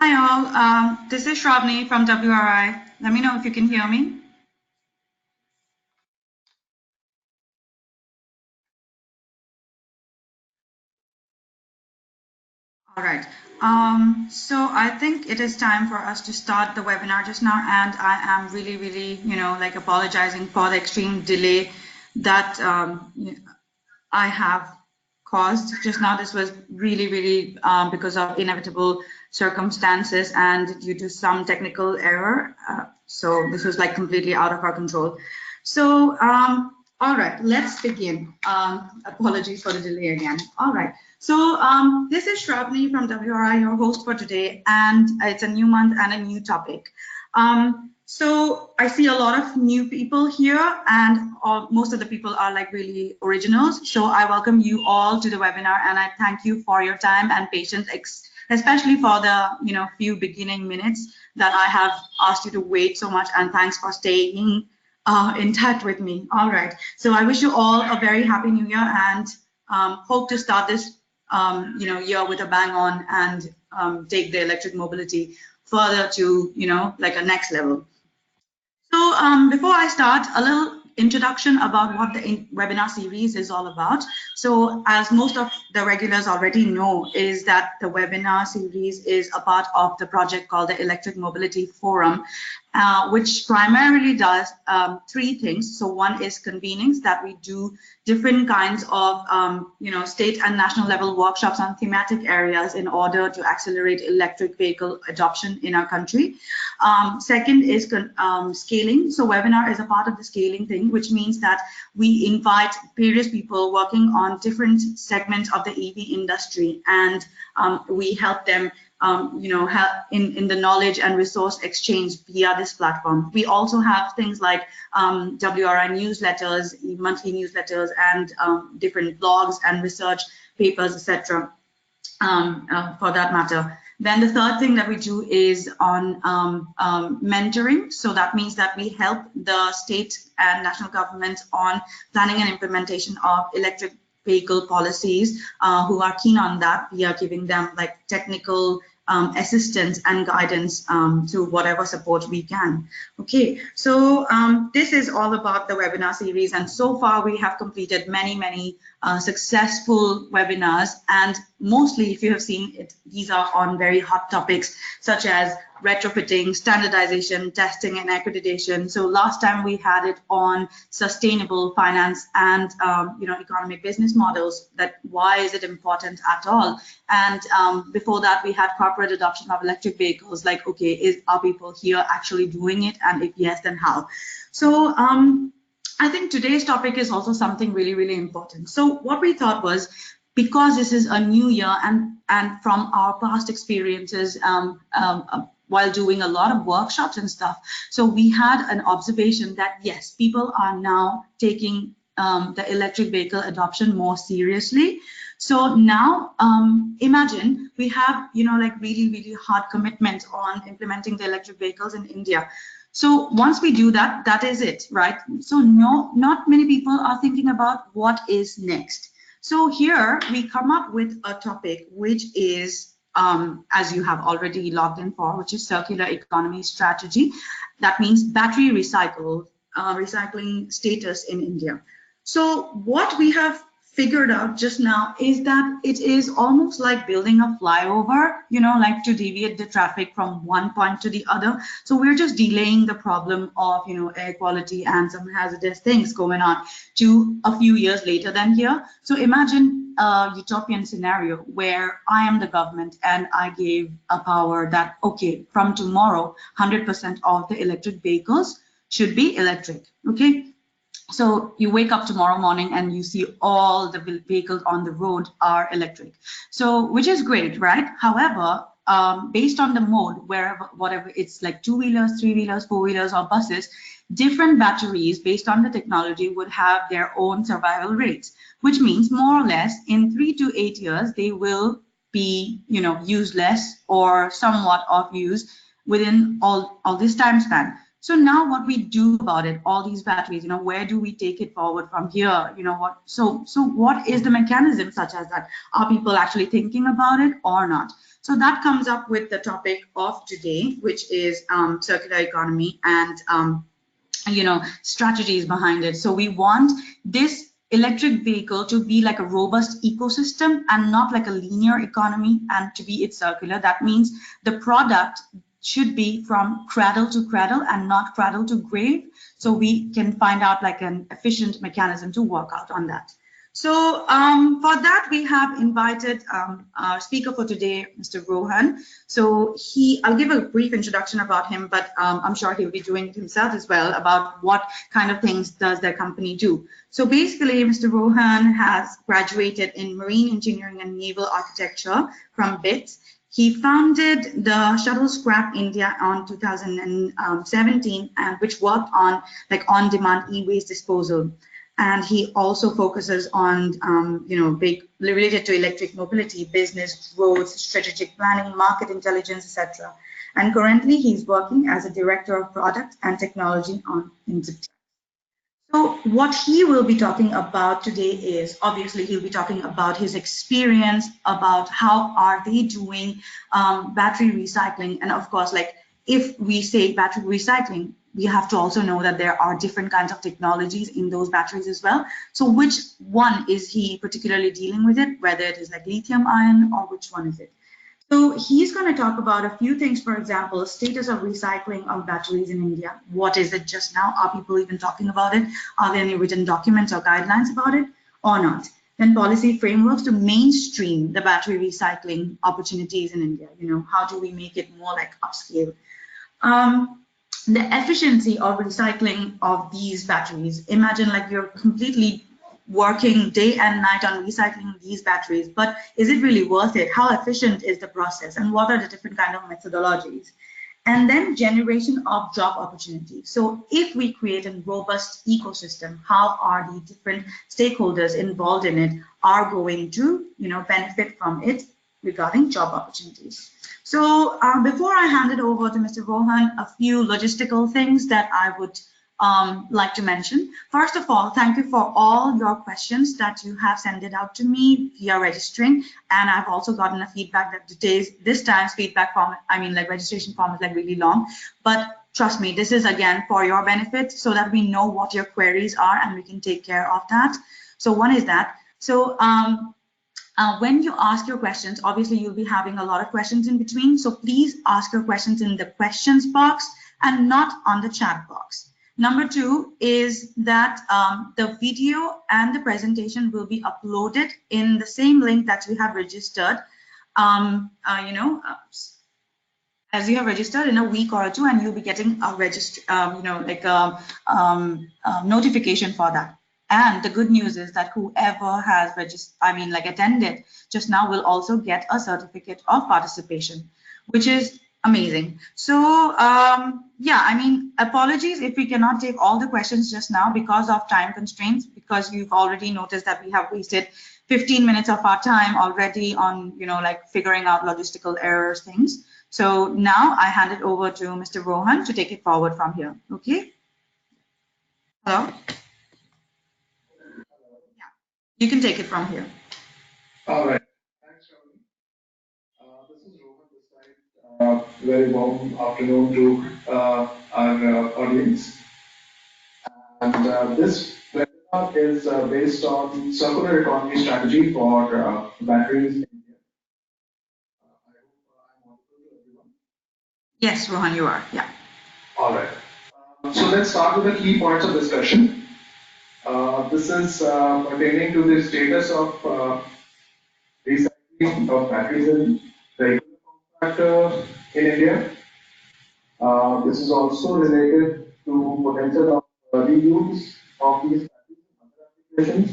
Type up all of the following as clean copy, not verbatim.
Hi all, this is Shravani from WRI. Let me know if you can hear me. All right. So I think it is time for us to start the webinar just now, and I am really, like apologizing for the extreme delay that I have caused just now. This was really because of inevitable circumstances and due to some technical error. So this was like completely out of our control. So, all right, let's begin. Apologies for the delay again. All right. So this is Shravani from WRI, your host for today, and it's a new month and a new topic. So I see a lot of new people here, and most of the people are like really originals. So I welcome you all to the webinar, and I thank you for your time and patience, especially for the few beginning minutes that I have asked you to wait so much. And thanks for staying in touch with me. All right. So I wish you all a very happy new year, and hope to start this year with a bang on and take the electric mobility further to like a next level. So before I start, a little introduction about what the webinar series is all about. So as most of the regulars already know, is that the webinar series is a part of the project called the Electric Mobility Forum, which primarily does three things. So one is convenings, that we do different kinds of state and national level workshops on thematic areas in order to accelerate electric vehicle adoption in our country. Second is scaling. So webinar is a part of the scaling thing, which means that we invite various people working on different segments of the EV industry, and we help them help in the knowledge and resource exchange via this platform. We also have things like WRI newsletters, monthly newsletters, and different blogs and research papers, etc. For that matter. Then the third thing that we do is on mentoring. So that means that we help the state and national governments on planning and implementation of electric vehicle policies who are keen on that. We are giving them like technical assistance and guidance to whatever support we can. Okay, so this is all about the webinar series, and so far we have completed many successful webinars, and mostly, if you have seen it, these are on very hot topics such as retrofitting, standardization, testing, and accreditation. So last time we had it on sustainable finance and economic business models, that why is it important at all? And before that, we had corporate adoption of electric vehicles, like, okay, are people here actually doing it? And if yes, then how? So I think today's topic is also something really important. So what we thought was, because this is a new year, and from our past experiences while doing a lot of workshops and stuff, so we had an observation that yes, people are now taking the electric vehicle adoption more seriously. So now imagine we have like really hard commitments on implementing the electric vehicles in India. So once we do that, that is it, right? So not many people are thinking about what is next. So here we come up with a topic which is, as you have already logged in for, which is circular economy strategy. That means battery recycling status in India. So what we have figured out just now is that it is almost like building a flyover, like to deviate the traffic from one point to the other. So we're just delaying the problem of, air quality and some hazardous things going on to a few years later than here. So imagine a utopian scenario where I am the government and I gave a power that, okay, from tomorrow, 100% of the electric vehicles should be electric, okay? So you wake up tomorrow morning and you see all the vehicles on the road are electric. So, which is great, right? However, based on the mode, whatever it's like 2-wheelers, 3-wheelers, 4-wheelers, or buses, different batteries based on the technology would have their own survival rates, which means more or less in 3 to 8 years, they will be, useless or somewhat of use within all this time span. So now what we do about it, all these batteries, where do we take it forward from here? So what is the mechanism such as that? Are people actually thinking about it or not? So that comes up with the topic of today, which is circular economy and strategies behind it. So we want this electric vehicle to be like a robust ecosystem and not like a linear economy, and to be it's circular. That means the product should be from cradle to cradle and not cradle to grave. So we can find out like an efficient mechanism to work out on that. So for that, we have invited our speaker for today, Mr. Rohan. So I'll give a brief introduction about him, but I'm sure he'll be doing it himself as well about what kind of things does their company do. So basically, Mr. Rohan has graduated in marine engineering and naval architecture from BITS. He founded the Shuttle Scrap India on 2017, and which worked on like on-demand e-waste disposal. And he also focuses on, big related to electric mobility, business, roads, strategic planning, market intelligence, etc. And currently, he's working as a director of product and technology on Intitrend. So what he will be talking about today is, obviously, he'll be talking about his experience, about how are they doing battery recycling. And of course, like if we say battery recycling, we have to also know that there are different kinds of technologies in those batteries as well. So which one is he particularly dealing with it, whether it is like lithium ion or which one is it? So he's going to talk about a few things, for example, status of recycling of batteries in India. What is it just now? Are people even talking about it? Are there any written documents or guidelines about it or not? Then policy frameworks to mainstream the battery recycling opportunities in India. How do we make it more like upscale? The efficiency of recycling of these batteries. Imagine like you're completely working day and night on recycling these batteries, but is it really worth it? How efficient is the process, and what are the different kind of methodologies? And then generation of job opportunities. So if we create a robust ecosystem, how are the different stakeholders involved in it are going to benefit from it regarding job opportunities? So before I hand it over to Mr. Rohan, a few logistical things that I would like to mention. First of all, thank you for all your questions that you have sent it out to me via registering. And I've also gotten a feedback that this time's feedback form, registration form is like really long. But trust me, this is again for your benefit so that we know what your queries are and we can take care of that. So one is that. So when you ask your questions, obviously you'll be having a lot of questions in between. So please ask your questions in the questions box and not on the chat box. Number two is that the video and the presentation will be uploaded in the same link that you have registered, as you have registered in a week or two, and you'll be getting a notification for that. And the good news is that whoever has attended just now will also get a certificate of participation, which is amazing. So apologies if we cannot take all the questions just now because of time constraints, because you've already noticed that we have wasted 15 minutes of our time already on figuring out logistical errors things. So now I hand it over to Mr. Rohan to take it forward from here. Okay. Hello. You can take it from here. All right. Thanks, Shravani. This is Rohan this side. Very warm afternoon to our audience. And this webinar is based on circular economy strategy for batteries in India. I hope I'm audible to everyone. Yes, Rohan, you are. Yeah. All right. So let's start with the key points of discussion. This is pertaining to the status of recycling of batteries in vehicle factor in India. This is also related to potential of reuse of these batteries in other applications,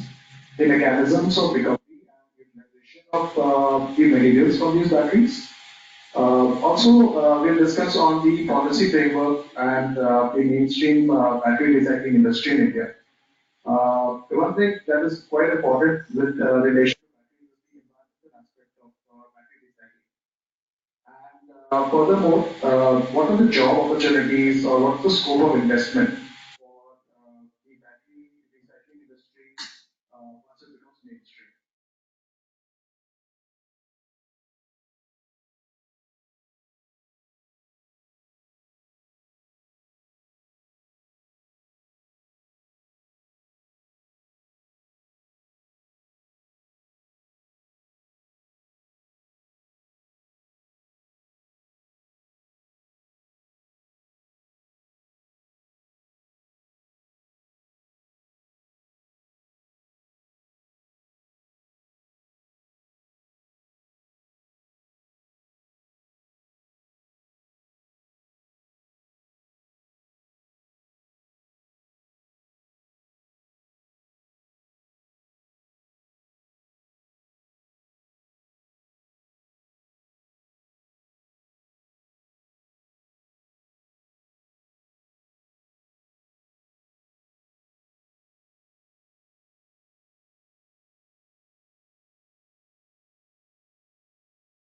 the mechanisms of recovery and utilization of the materials from these batteries. We'll discuss on the policy framework and the mainstream battery recycling industry in India. The one thing that is quite important with relation to batteries is the environmental aspect of battery recycling. And Furthermore, what are the job opportunities or what's the scope of investment for the battery recycling industry once it becomes mainstream?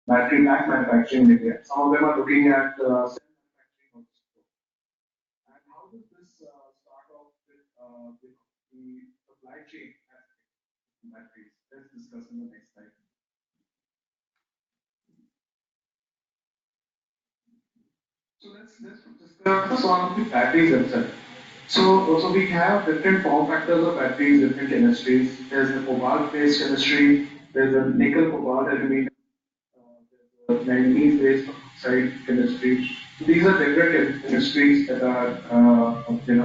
Battery pack manufacturing in India. Some of them are looking at cell manufacturing also. And how does this start off with the supply chain aspect of batteries? Let's discuss in the next slide. So let's discuss on the batteries themselves. So we have different form factors of batteries, different chemistries. There's the cobalt-based chemistry. There's a nickel cobalt aluminum. There's a manganese-based oxide chemistry. So these are different chemistries that are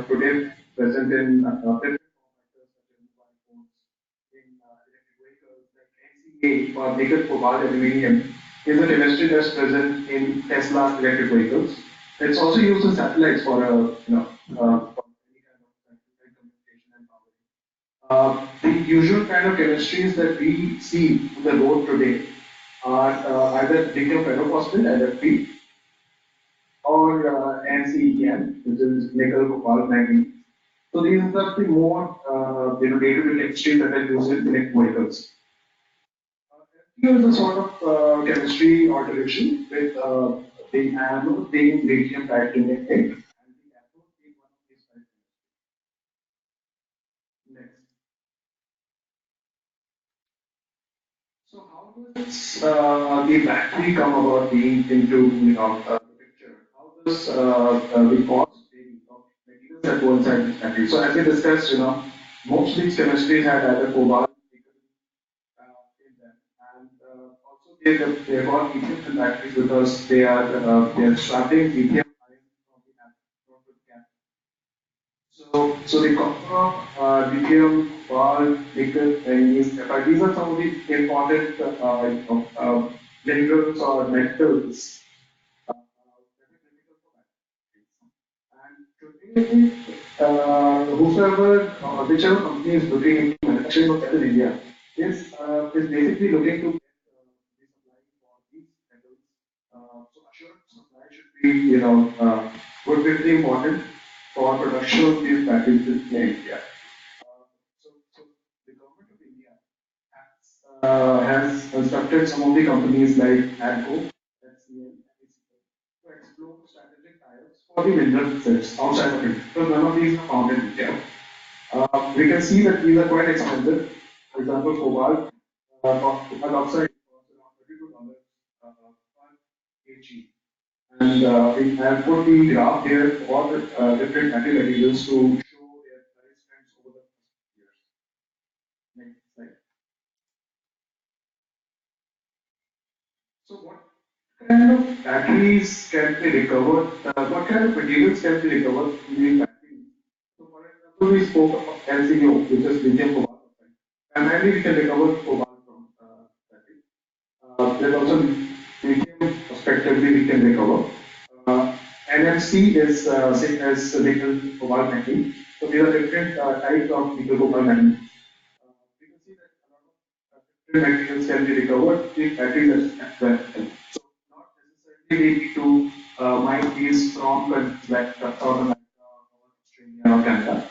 today present in different form factors such as mobile phones, in electric vehicles like NCA or nickel cobalt aluminum is a chemistry that's present in Tesla's electric vehicles. It's also used in satellites for for any kind of satellite communication and power. The usual kind of chemistries that we see on the road today are either lithium ferrophosphate (LFP) or NCEM, which is nickel cobalt manganese. So these are the more day-to-day chemistries that are used in electric vehicles. Here is a sort of chemistry alteration with the anode being lithium titanium and the cathode being one of these five chemistries. Next. So how does the battery come about being into the picture? How does the cost of materials that go inside the battery? So as we discussed, most of these chemistries had either cobalt, nickel, in them, and also they got lithium batteries because they are extracting lithium ion from the cathode. So the copper, lithium, cobalt, nickel, manganese, graphite, these are some of the important minerals or metals that are critical for batteries. And today, whichever company is looking into manufacturing of metal in India is basically looking to get the supply for these metals. So assured supply should be, would be very important for production of these batteries in India. So the government of India has constructed some of the companies like ADCO, HCL, to explore strategic ties for the mineral sets outside of India. So none of these are found in India. We can see that these are quite expensive. For example, cobalt, cobalt oxide costs around $32 per kg. And we have put the graph here for the different battery materials to show their price trends over the past years. Next slide. So what kind of batteries can be recovered? What kind of materials can be recovered in these batteries? So for example, we spoke of LCO, which is lithium cobalt oxide. Primarily, we can recover cobalt from battery. There's also lithium, prospectively we can recover. NMC is same as nickel cobalt manganese. So these are different types of nickel cobalt manganese. We can see that a lot of different materials can be recovered if batteries as well. So not necessarily we need to mine these from countries like South America or Australia or Canada.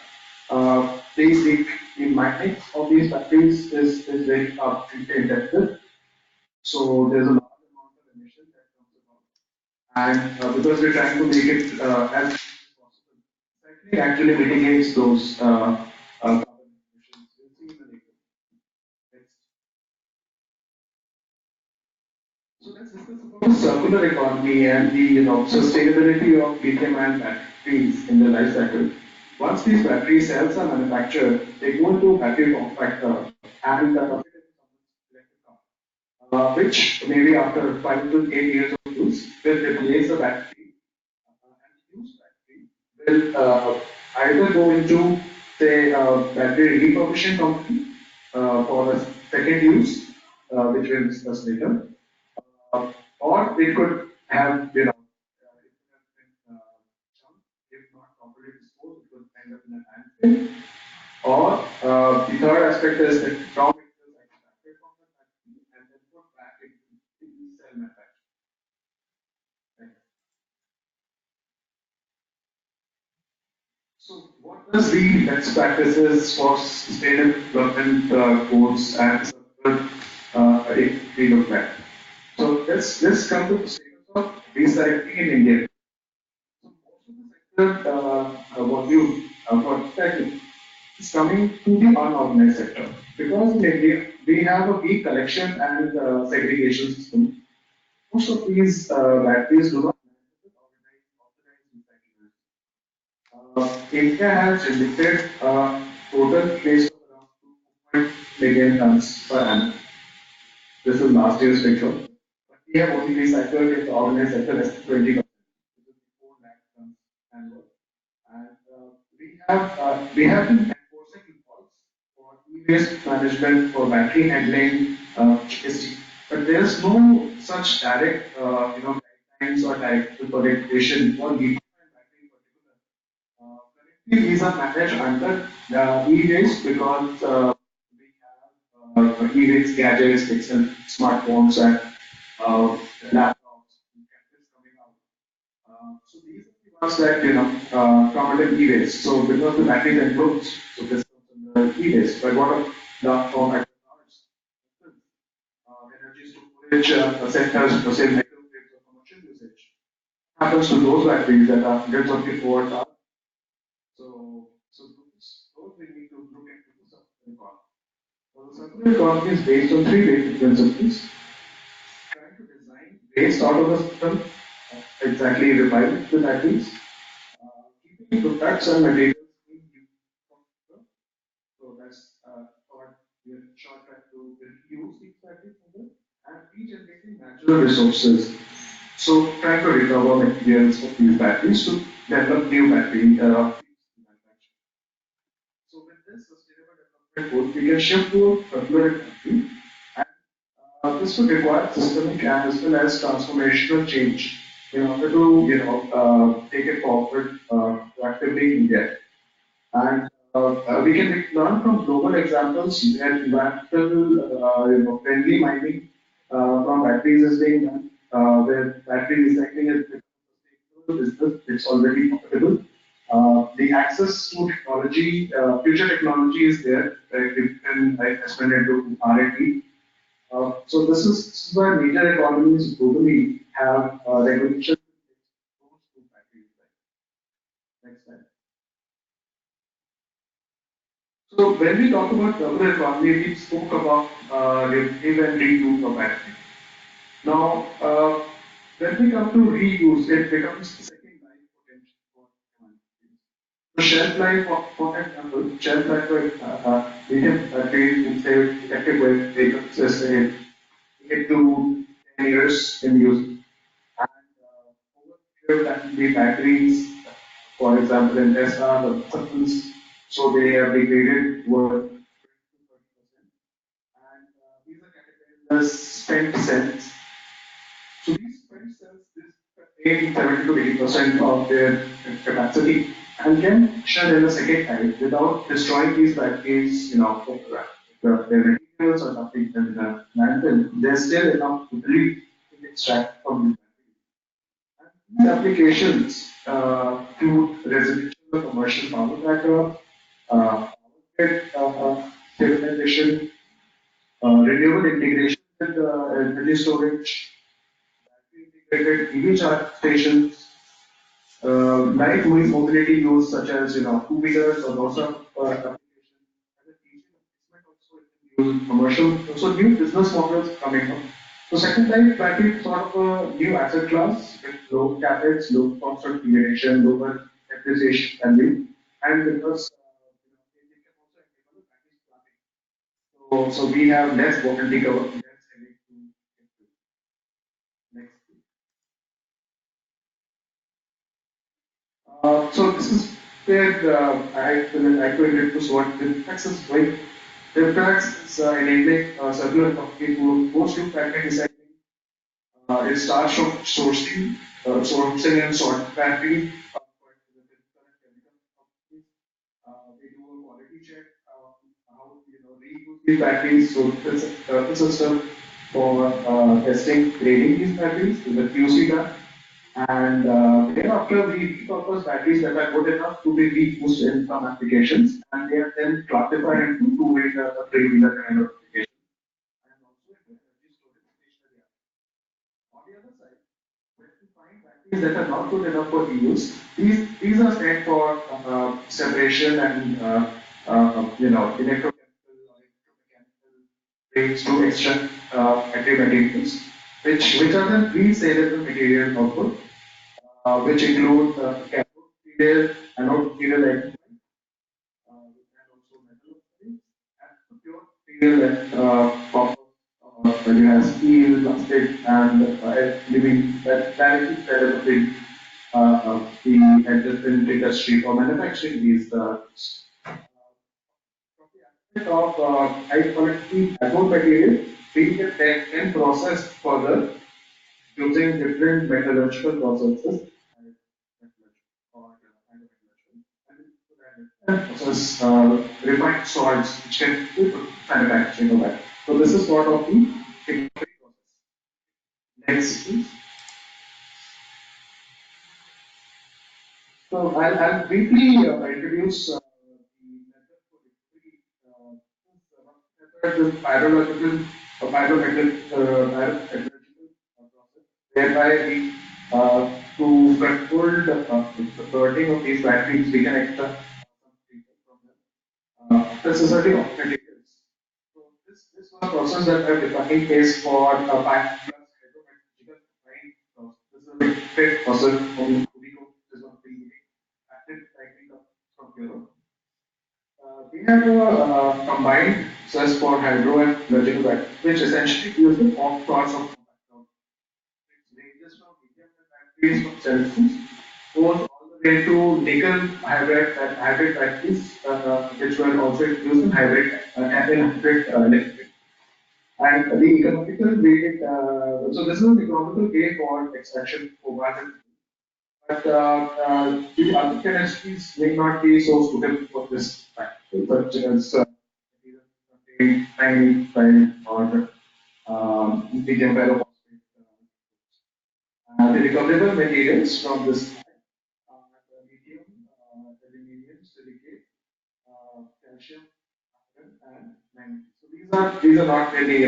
The mining of these batteries is very intensive. So there's a large amount of emission that comes about. And because we're trying to make it as cheap as possible, cycling actually mitigates those carbon emissions. We'll see in the next. So let's discuss about the circular economy and the sustainability of lithium-ion batteries in the life cycle. Once these battery cells are manufactured, they go into a battery form factor and electric car, which maybe after 5 to 8 years of use will replace the battery and used battery will either go into say battery refurbishing company for the second use, which we'll discuss later, uh, or it could have, it could have been chunked, if not properly disposed, it could end up in a landfill. Or the third aspect is that raw materials are extracted from the factory and then put back into the cell manufacturing. So, what does the best practices for sustainable development goals and circular economy look like? So let's come to the status of recycling in India. So most of the sector, what recycling is coming to the unorganized sector because in India we have a weak collection and segregation system. Most of these batteries do not organize recycling. India has generated total waste of around 2 million tons per annum. This is last year's figure. But we have only recycled in the organized sector less than 20%, which is 4 lakh tons annual. And we have been enforcing laws for e-waste management for battery handling, GST. But there is no such direct, guidelines or direct regulation for lithium and battery in particular. Currently, these are managed under the e-waste because we have e-waste gadgets, like smartphones and laptops, and gadgets coming out. So these are the ones that come under e-waste. So because the battery is enclosed, so this comes under e-waste. But what of large form factor cars, energy storage sectors, the same microgrids or commercial usage happens to those batteries that are hundreds of kilowatts hour. So those we need to look into the circular economy. So the circular economy is based on three basic principles: trying to design waste out of the system, exactly reviving the batteries, keeping products and materials in use for future. So that's what we are short trying to reuse these batteries further and regenerating natural resources. So trying to recover materials of these batteries to develop new battery manufacturing. So with this sustainable development goal, we can shift to a circular economy, and this would require systemic and as well as transformational change in order to take it forward proactively in India. And we can learn from global examples where environmental, friendly mining from batteries is being done, where battery recycling is become a sustainable business. It's already profitable. The access to technology, future technology is there. Different investment into R&D. So this is why major economies globally have regulations to batteries. Next slide. So when we talk about circular economy, we spoke about retrieve and reuse of battery. Now, when we come to reuse, it becomes the second life potential for humanity. So shelf life, for example, shelf life for lithium batteries in say electric vehicles is say 8 to 10 years in use. And over here, that will be batteries, for example, in Tesla, the substance, so they have degraded over 20 to 30%. And these are categorized as spent cells. So these spent cells, this contain 70 to 80% of their capacity and can shut in the second time without destroying these batteries, if their materials or something in the landfill, there's still enough to really extract from these batteries. These applications to residential or commercial power backup, grid stabilization, renewable integration with energy storage, integrated EV charge stations, light mobility use such as two-wheelers or also application as a teaching assessment also it can use commercial. So new business models coming up. So second type battery is sort of a new asset class with low capex, low cost of creation, lower depreciation value, and because they can also enable the battery swapping. So we have less warranty cover, less headache to get to. Next. So this is where I will introduce what DIFTAX is doing. DIFTAX is enabling circular company to post-loop battery recycling. It starts from sourcing and sorting battery. For current chemical companies. They do a quality check how reuse these batteries. So this is a system for testing, grading these batteries with the QC done. And thereafter, we repurpose batteries that are good enough to be reused in some applications, and they are then classified into two-wheeler or three-wheeler kind of applications, and also into energy storage stationary. On the other side, when we find batteries that are not good enough for reuse, these are sent for separation and electrochemical or electromechanical ways to extract battery materials, which are then resaleable material output which include cathode material, anode material and also metal oxides, and the pure material like copper, you have steel, plastic, and living that directly developing the adjacent industry for manufacturing these from the aspect of high quality cathode material, we can then process further using different metallurgical processes process refined salts which can be manufacturing of that. So this is part of the recovery process. Next, please. So I'll briefly introduce the method for recovery. This method is pyrometallurgical process, whereby we to control the burning of these batteries, we can extract some data from them. Necessity of materials. So this was a process that I defined case for a pipe plus hydrometallurgical combined process. This is a big process from Ubico. This is one of the active recycling from Europe. We have a combined process for hydro and metallurgical battery, which essentially use the four parts of compound. It ranges from medium batteries from Celsius goes all the way to nickel hybrid batteries, which were also used in hybrid electric. And the economical way, so this is an economical way for extraction cobalt, but the other chemistries may not be so suitable for this factor, such as tiny or lithium ferrophosphate. The recoverable materials from this lithium, aluminum, silicate, calcium, iron, and manganese. So these are not really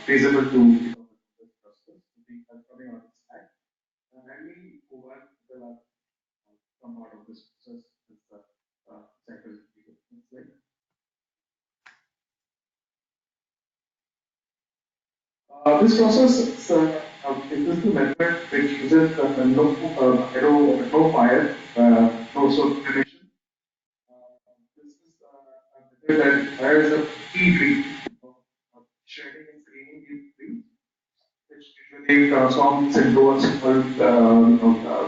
feasible to recover this process. We are coming out of this act. Mainly cobalt will come out of this process. This cycle. Next slide. This process is the method which uses no fire, no sort of emission. This is a method that requires a key tree of shredding and screening these trees, which usually transforms into a simple,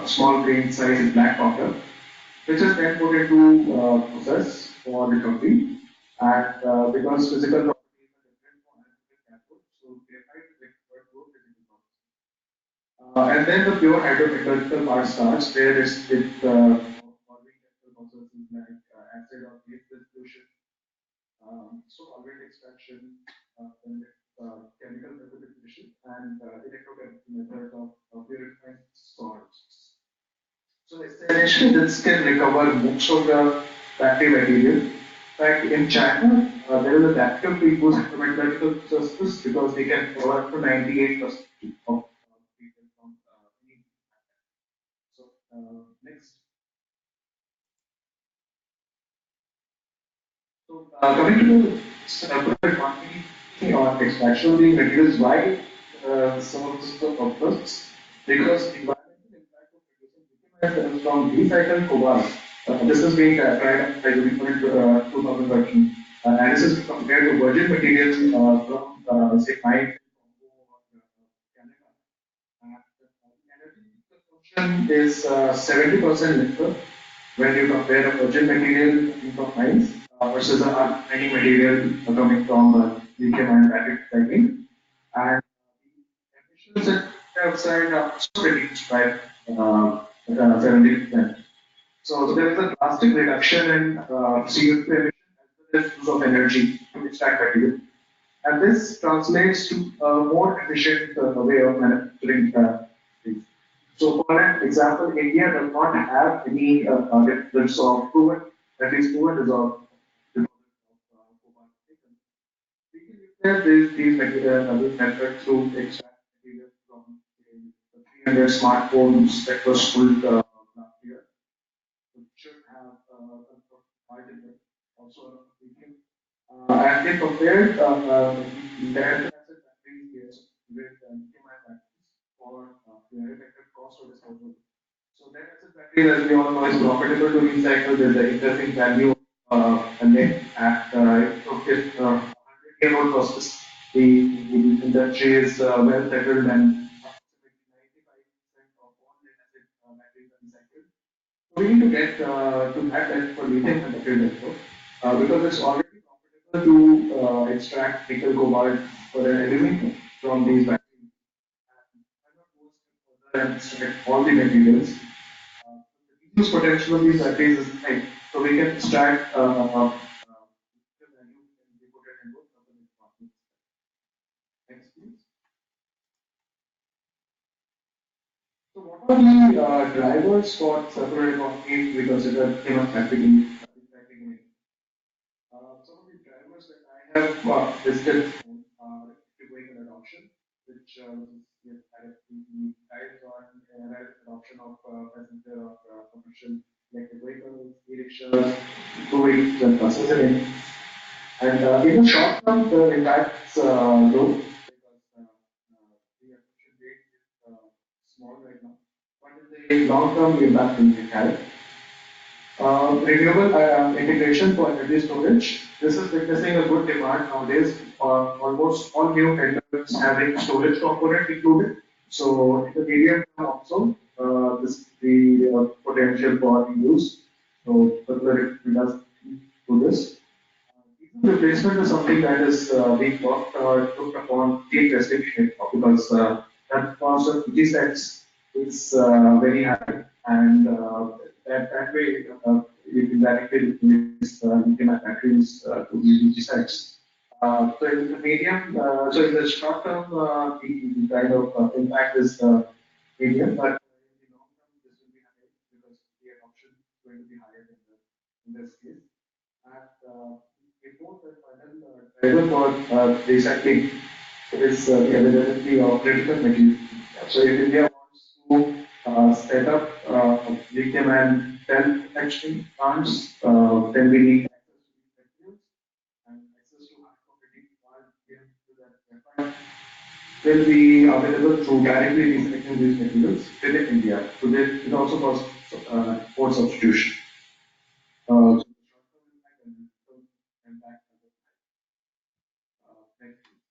small grain size black powder, which is then put into process for recovery. And because physical properties are different for anode and cathode, so graphite is required for physical properties. And then the pure hydrometallurgical part starts, where it following chemical processes like acid or base dissolution, solvent extraction, then chemical purification, and electrochemical method of purifying salts. So essentially, this can recover most of the battery material. In fact, in China, there is a vacuum to use hydrometallurgical processes because they can cover up to 98% of people from Next. So, coming to separate quantity or extraction of the materials, why some of this occurs? Because environmental impact of producing lithium from recycled cobalt. This is being tried out by the report 2013. And this is compared to virgin material from, say, mine Canada. The energy consumption is 70% lesser when you compare a virgin material from mines versus a mining material coming from lithium ion battery recycling. And the emissions at dioxide are also reduced by 70%. So there is a drastic reduction in CO2 emission as well as use of energy to extract material. And this translates to a more efficient way of manufacturing things. So, for an example, India does not have any targets of proven, at least proven resolve. We can use these methods to extract material from the 300 smartphones that was pulled last year. So, it should have some part in it. Also, and they compared lead acid batteries yes, with lithium-ion batteries for their effective cost of disposal. So lead acid batteries, as we all know, is profitable to recycle. There's an interesting value and then at if 100-year-old process, the industry is well settled and approximately 95% of all lead acid batteries are recycled. So we need to get to that level for lithium and battery network because it's already profitable to extract nickel cobalt for an aluminum from these batteries. And why not go a step further and extract all the materials? The reuse potential of these batteries is high, so we can extract the value and we put it into other departments. Next, please. So, what are the drivers for circular economy we consider in recycling? Some of the drivers that I have listed are electric vehicle adoption, which is guides on rapid adoption of passenger or commercial electric vehicles, e-rickshaws, two-wheelers, and buses in India. And in the short term, the impact's low because the adoption rate is small right now. But in the long term, the impact will be high. Renewable integration for energy storage. This is witnessing a good demand nowadays. Almost all new tenders having storage component included. So in the medium term also, this the potential for use. So further it does do this. Replacement is something that is being worked or looked upon the investigation because that cost of EG sets is very high and that way you can directly replace lithium batteries to the EG sets. So in the medium, so in the short term, the kind of impact is medium, but in the long term, this will be high because the adoption is going to be higher in this case. And before the final driver for recycling is the availability of critical materials. So if India wants to set up lithium and cell manufacturing plants, then we need access to these materials and access to high quality parts to that effort will be available through directly recycling these materials within India. So there it also causes port substitution. So the short-term impact and long-term impact are both high. Next, please.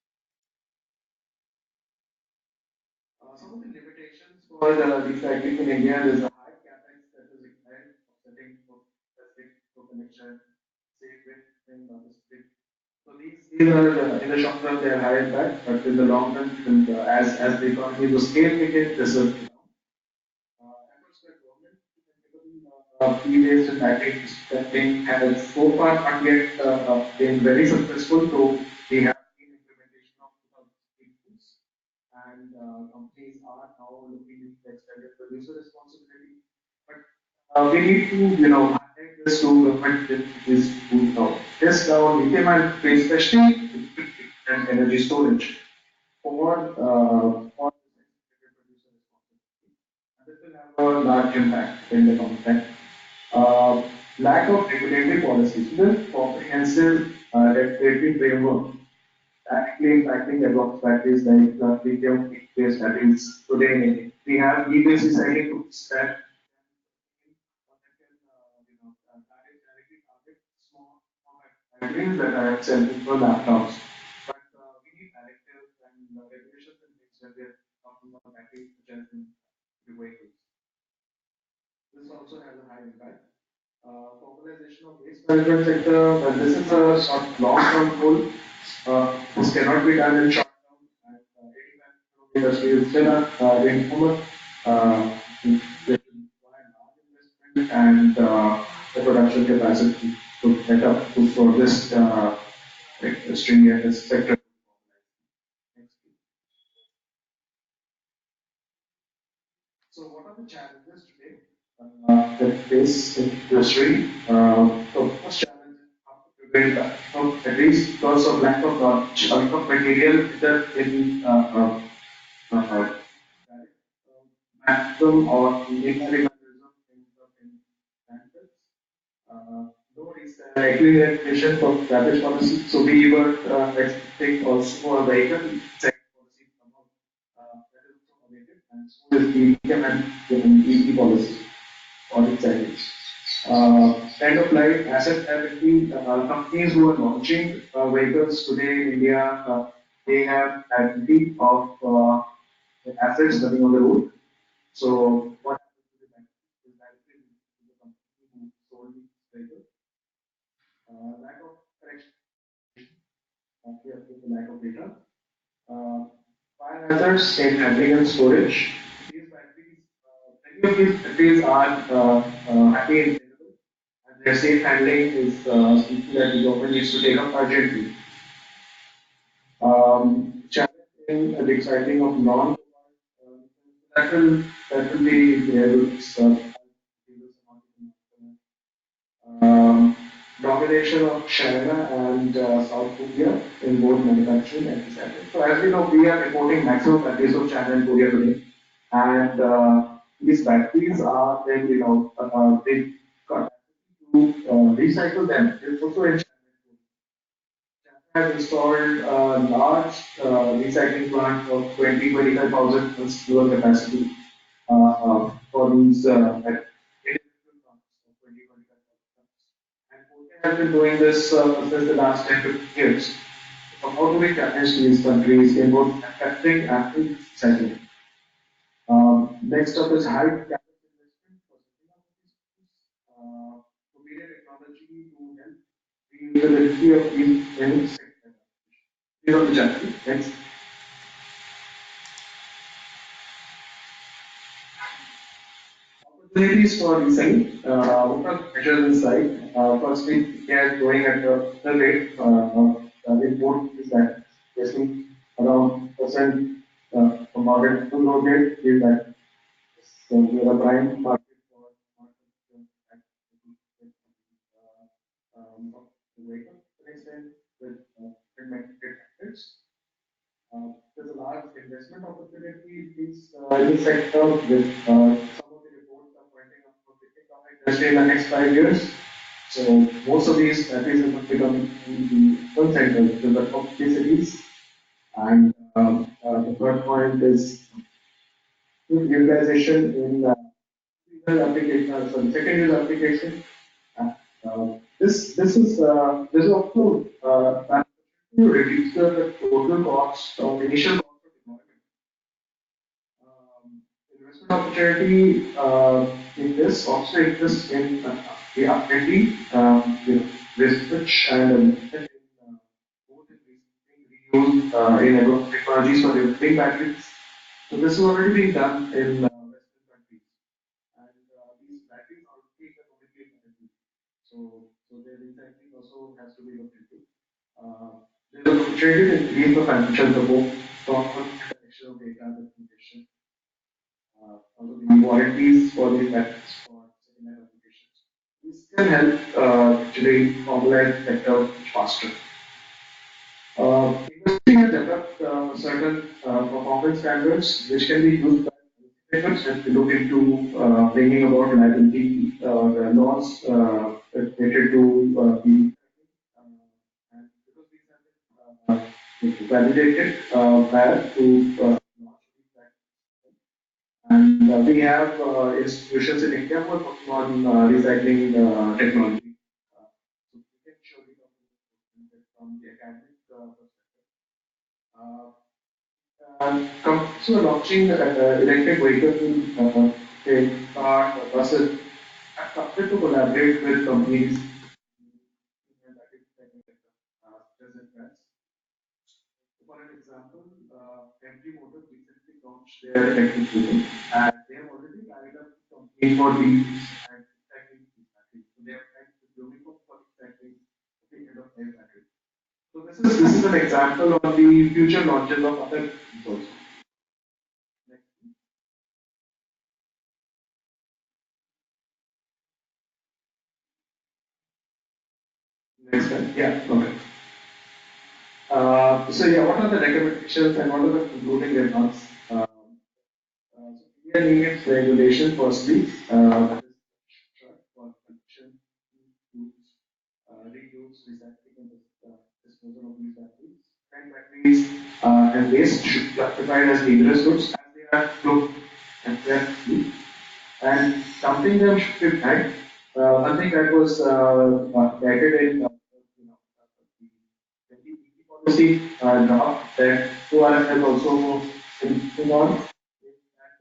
Some of the limitations for recycling in India is a high capex that is required for setting for plastic for connection, safe with and logistic. So these are in the short term they are high impact, but in the long run, and, as the economy will scale again, this will be down. Efforts by government e-waste and battery testing has so far not yet been very successful. So we have seen implementation of 2016 rules, and companies are now looking into the extended producer responsibility. But we need to, highlight this to government that this tool now. This now lithium ion battery, especially and energy storage for this extended producer responsibility. a large impact in the context. Uh, Lack of regulatory policies. The comprehensive regulatory framework directly impacting advanced batteries like lithium-based batteries today. We have e-based recycling tools that directly target small batteries that are selling for laptops. But we need directives and regulations and things when we're talking about batteries such as in the vehicles. This also has a high impact. Formalization of waste management sector, well, this is a sort of long-term goal. This cannot be done in short term, and 85% of the industry is still informal. They require large investment and the production capacity to set up for this industry and this sector. So, what are the challenges today that face industry? The first challenge is how to prevent that. At least because of lack of knowledge, lack of material that in maximum or inherent in landfills. No recycling regulation for garbage policy. So we were expecting also a vehicle recycling policy to come out. That is also awaited, and so is the lithium and the EV policy on recycling. End of life asset liability. Companies who are launching vehicles today in India, they have liability of the assets running on the road. So what happens to the bank? The liability to the company who sold the vehicle. Lack of correction. Here is the lack of data. Uh, Fire hazards in handling and storage. These batteries, many of these batteries are highly inflammable, and their safe handling is something that the government needs to take up urgently. Challenge in the recycling of non that will be there with um, domination of China and South Korea in both manufacturing and recycling. So as we know, we are importing maximum batteries of China and Korea today, and these batteries are then they got to recycle them. It's also in has installed a large recycling plant of 20-25,000 tons fuel capacity for these individual plants of 20-25,000 tons. And Korea has been doing this since the last 10-15 years. So how do we challenge these countries in both manufacturing and recycling? Next up is high capital investment for setting up these schools, superior technology to help reusability of these things. These are the challenges. Next. Opportunities for reselling. What are measures in sight? Firstly, they are growing at the rate of import is that basically around percent compounded full growth rate is that so we are a prime market for vehicle to an extent with market factors. There's a large investment opportunity in this sector with some of the reports are pointing up for picking up industry in the next 5 years. So most of these batteries are going to become in the urban centers, the top cities. And the third point is utilization in application, sorry, second use application. This is also to reduce the total cost of initial cost of deployment. Investment opportunity in this also exists in the R&D, research and investment in both in recycling, reuse in advanced technologies for removing batteries. So this is already being done in Western countries, and these batteries are already economically viable. So their recycling also has to be looked into. There's an opportunity to increase the financial support from collection of data documentation also the warranties for these batteries for second-hand applications. This can help actually formulate sector faster. Industry has developed certain performance standards which can be used by efforts have to look into bringing about liability the laws related to the and because these have been validated prior to launch of these practices. And we have institutions in India who are working on recycling technology. So we can surely talk about it from the academic perspective. Uh, so launching electric vehicles, say, car, buses, have started to collaborate with companies in the battery sector, such as gas. For an example, MG Motors recently launched their electric vehicle, and they have already tied up with companies for these and recycling these batteries. So they have had the global for recycling at the end of their battery. So this is an example of the future launches of other companies also. Next, next one. Yeah, okay. So yeah, what are the recommendations and what are the concluding remarks? So India needs regulation firstly, that is for collection, use, reuse, recycling, and disposal of these batteries. And batteries and waste should be classified as dangerous goods as they are low and they are cheap. And dumping them should be banned. One thing that was guided in you know, the EV policy draft that ORF has also been on is that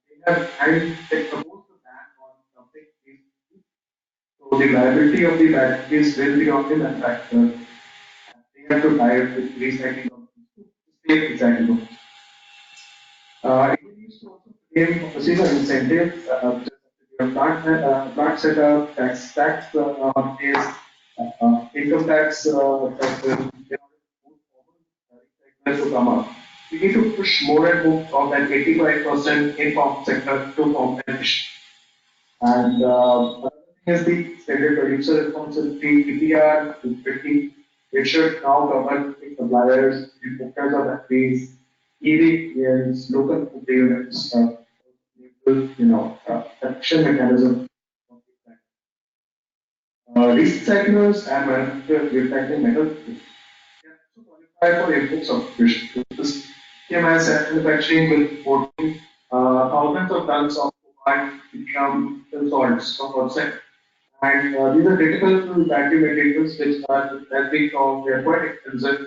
they have and they proposed to ban on dumping these. So the liability of the batteries will be on the manufacturer. They have to tie up with recycling companies to save recycling. It used to also frame policies and incentives, plant setup, tax is income tax that will move forward, to come up. We need to push more and more of that 85% informal sector to formal. And another thing is the stated producer responsibility, PPR, 50. It should now cover the suppliers, importers of batteries, EV players, local units, action mechanism. Recyclers and manufacturers recycling metals can also qualify for import substitution. This PMS manufacturing will importing thousands of tons of cobalt, lithium, salts from outside. And these are critical battery materials which are that big of they're quite expensive.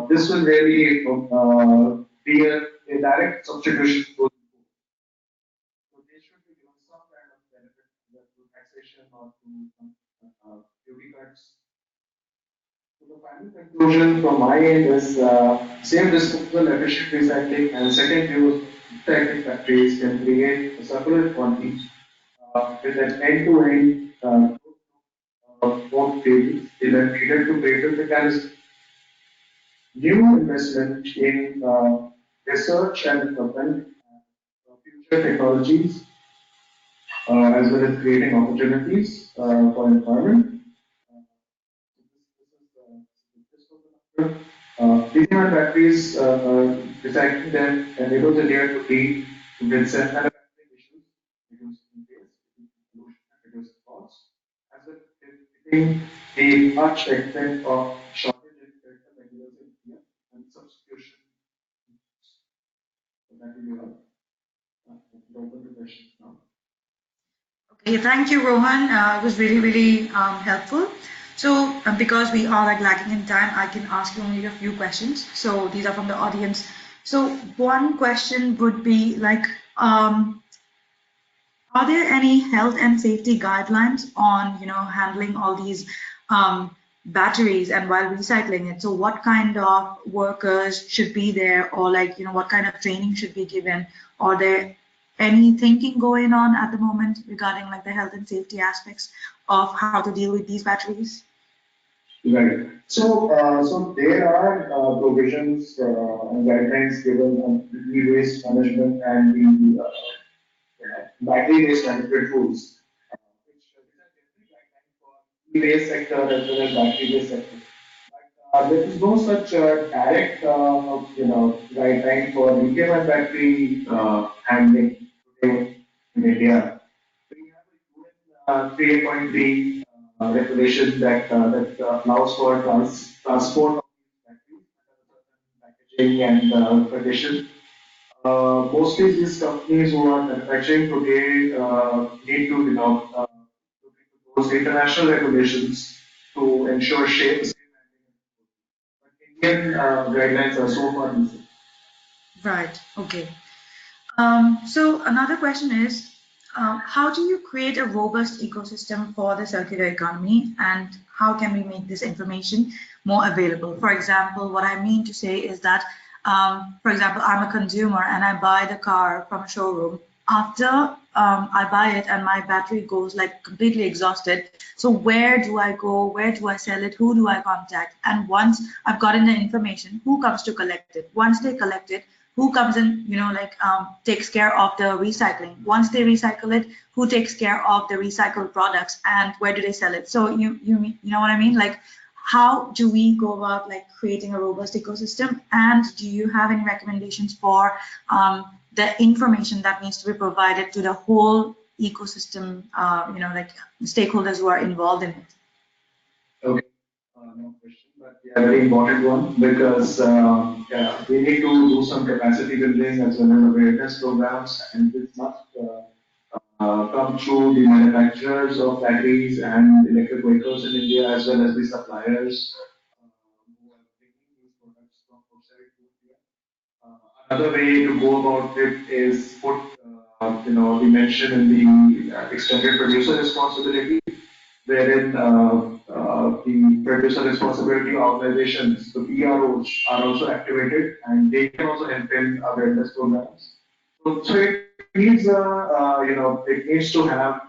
This will really be a direct substitution to those. So they should be given some kind of benefit either through taxation or through some duty cuts. So the final conclusion from my end is safe disposal, efficient recycling, and second use recycling factories can create a circular economy with an end-to-end both phases in a needed to greater mechanism. New investment in research and development, future technologies, as well as creating opportunities for employment. Lithium batteries, recycling them enables India to lead with self-manufacturing issues, reducing waste, reducing pollution, and reducing costs, as well as reducing the much extent of shortage in critical materials in India and substitution. So that will be all. Open to questions now. Okay, thank you, Rohan. It was really, really helpful. So, because we are like lacking in time, I can ask you only a few questions. So, these are from the audience. So, one question would be like, are there any health and safety guidelines on, handling all these batteries and while recycling it? So, what kind of workers should be there, or like, what kind of training should be given? Are there any thinking going on at the moment regarding like the health and safety aspects of how to deal with these batteries? Right. So there are provisions and guidelines given on the waste management and the battery waste management rules, which these are generally guidelines for the waste sector as well as battery waste sector. There is no such direct, guideline for lithium-ion battery handling today in India. We have a UN 38.3 regulation that allows for transport of these batteries under certain packaging and conditions. Mostly these companies who are manufacturing today need to, look into those international regulations to ensure safe handling. But Indian guidelines are so far missing. Right. Okay. So another question is, how do you create a robust ecosystem for the circular economy, and how can we make this information more available? For example, what I mean to say is that, for example, I'm a consumer and I buy the car from a showroom. After I buy it and my battery goes like completely exhausted, so where do I go? Where do I sell it? Who do I contact? And once I've gotten the information, who comes to collect it? Once they collect it, who comes in, takes care of the recycling? Once they recycle it, who takes care of the recycled products and where do they sell it? So you know what I mean? Like, how do we go about like creating a robust ecosystem? And do you have any recommendations for the information that needs to be provided to the whole ecosystem, like stakeholders who are involved in it? Okay. No question, but yeah, very important one because yeah, we need to do some capacity building as well as awareness programs, and this must come through the manufacturers of batteries and electric vehicles in India as well as the suppliers who are bringing these products from outside to India. Another way to go about it is put, we mentioned in the extended producer responsibility, wherein the producer responsibility organizations, the PROs, are also activated and they can also help in awareness programs. So it needs, it needs to have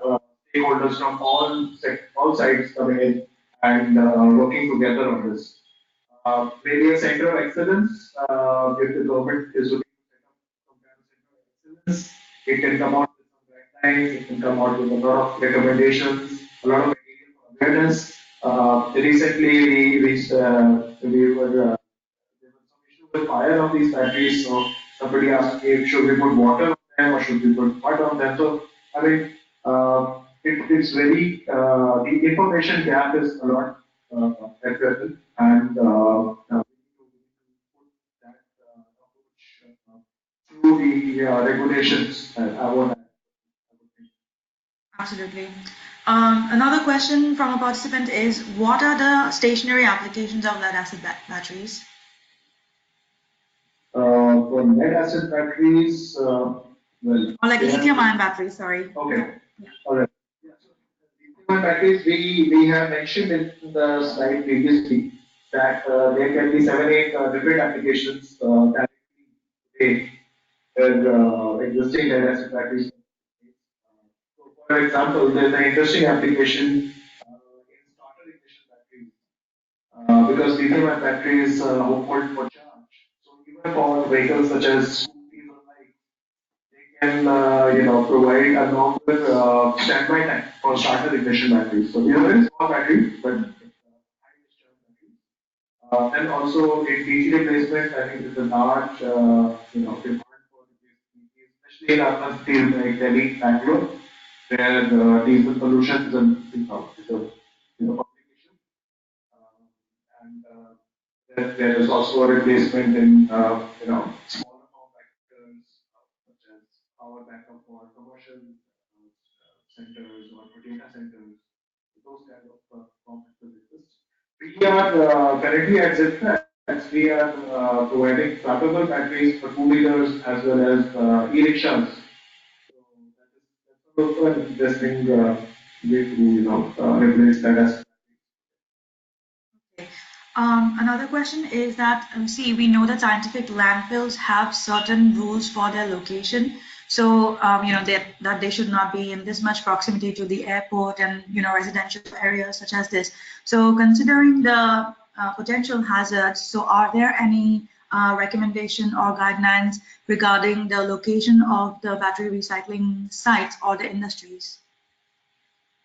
stakeholders from all sides coming in and working together on this. Maybe a center of excellence, if the government is looking to set up some kind of center of excellence, it can come out with some guidelines, it can come out with a lot of recommendations, a lot of material for awareness. Recently, we were there was some issue with fire of these batteries. So somebody asked me, should we put water on them or should we put mud on them? So I mean, it's very the information gap is a lot at present, and we need to put that approach through the regulations. I would think. Absolutely. Another question from a participant is, what are the stationary applications of lead acid batteries? For lead acid batteries, well, Or like they have. lithium ion batteries, sorry. Okay. Yeah. All right. Yeah, so lithium batteries, we have mentioned in the slide previously that there can be 7, 8 different applications that today where existing lead acid batteries. So for example, there's an interesting application in starter ignition batteries because lithium batteries hold for charge. So even for vehicles such as scooters or bikes, they can provide a longer standby time for starter ignition batteries. So these are very small batteries, but high discharge batteries. And also in DC replacement, I think there's a large demand for replacement, especially in urban cities like Delhi, Bangalore, where diesel pollution is a complication. And there is also a replacement in smaller form factors such as power backup for commercial centers or for data centers. Those kind of form factors exist. We are currently at ZFAX, we are providing flammable batteries for two-wheelers as well as e-rickshaws. So that's also an interesting way to replace that as. Okay. Another question is that, see, we know that scientific landfills have certain rules for their location. So, that they should not be in this much proximity to the airport and, residential areas such as this. So, considering the potential hazards, so are there any recommendation or guidelines regarding the location of the battery recycling sites or the industries?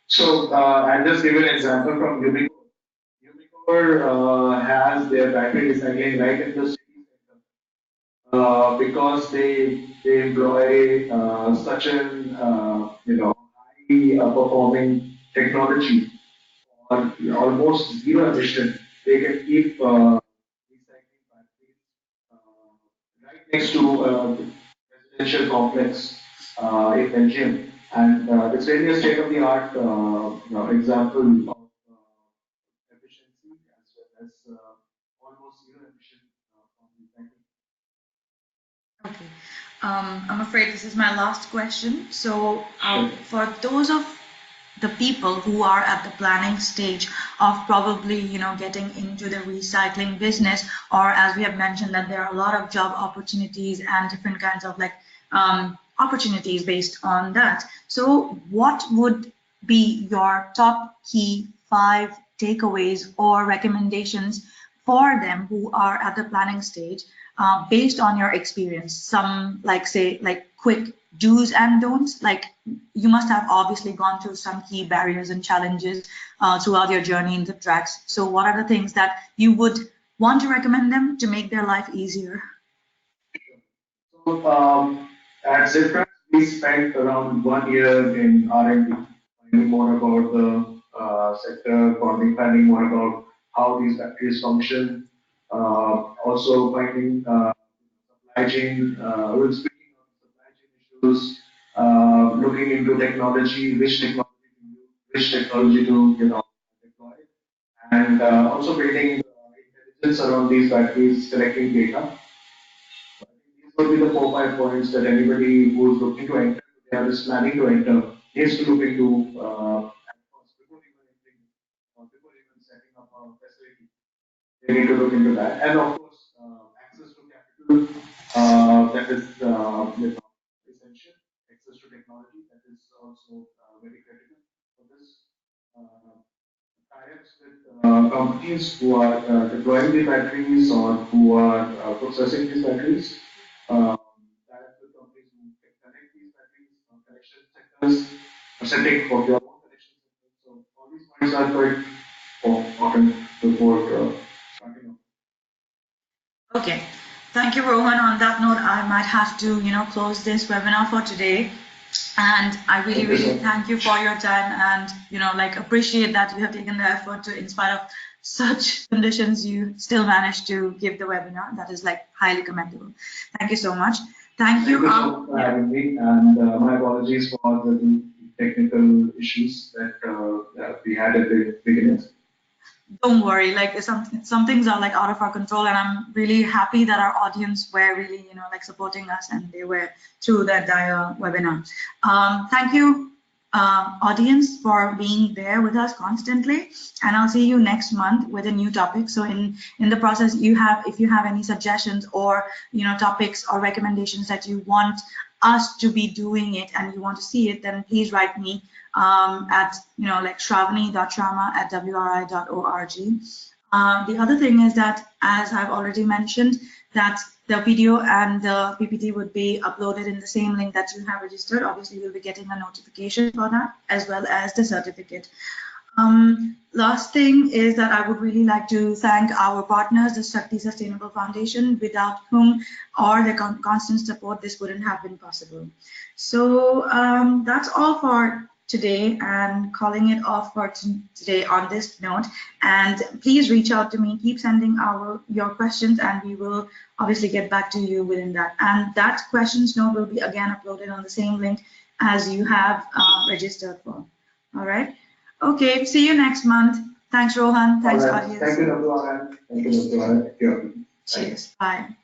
So I'll just give an example from Ubico. has their battery recycling right in the city center because they employ such an high performing technology or almost zero emission. They can keep recycling batteries right next to residential complex in Belgium, and it's really a state of the art example of efficiency as well as almost zero emission from recycling. Okay. I'm afraid this is my last question. So, for those of the people who are at the planning stage of probably, getting into the recycling business, or as we have mentioned that there are a lot of job opportunities and different kinds of opportunities based on that. So, what would be your top key 5 takeaways or recommendations for them who are at the planning stage, based on your experience? Some say quick do's and don'ts. Like, you must have obviously gone through some key barriers and challenges throughout your journey in the tracks. So what are the things that you would want to recommend them to make their life easier? So at Zipras, we spent around 1 year in R&D, finding more about the sector, finding more about how these factories function, also finding supply chain, speaking of supply chain issues, looking into technology, which technology to deploy, and also building intelligence around these factories, collecting data. These would be the 4 5 points that anybody who is looking to enter, they are just planning to enter, needs to look into at first before even entering or before even setting up a facility. They need to look into that, and of course, access to capital that is essential. Access to technology that is also very critical for this. Tie-ups with companies who are deploying the batteries or who are processing these batteries. Tie-ups with companies who can connect these batteries, connection sectors, setting for their own connection sectors. So all these points are quite important before starting off. Okay. Thank you, Rohan. On that note, I might have to, close this webinar for today. And I really, really thank you for your time and, appreciate that you have taken the effort to, in spite of such conditions, you still managed to give the webinar. That is highly commendable. Thank you so much. Thank you. For having me, and my apologies for the technical issues that we had at the beginning. Don't worry, some things are out of our control, and I'm really happy that our audience were really supporting us, and they were through the entire webinar. Thank you, audience, for being there with us constantly, and I'll see you next month with a new topic. So in the process, if you have any suggestions or topics or recommendations that you want us to be doing it and you want to see it, then please write me at shravani.sharma@wri.org. The other thing is that, as I've already mentioned, that the video and the PPT would be uploaded in the same link that you have registered. Obviously, you'll be getting a notification for that, as well as the certificate. Last thing is that I would really like to thank our partners, the Shakti Sustainable Foundation, without whom or their constant support, this wouldn't have been possible. So that's all for today, and calling it off for today on this note. And please reach out to me, keep sending your questions, and we will obviously get back to you within that. And that questions note will be again uploaded on the same link as you have registered for. All right. Okay, see you next month. Thanks, Rohan. Thanks, audience. Thank you, Dr. Anand. Thank you, Dr. Anand. Cheers. Bye.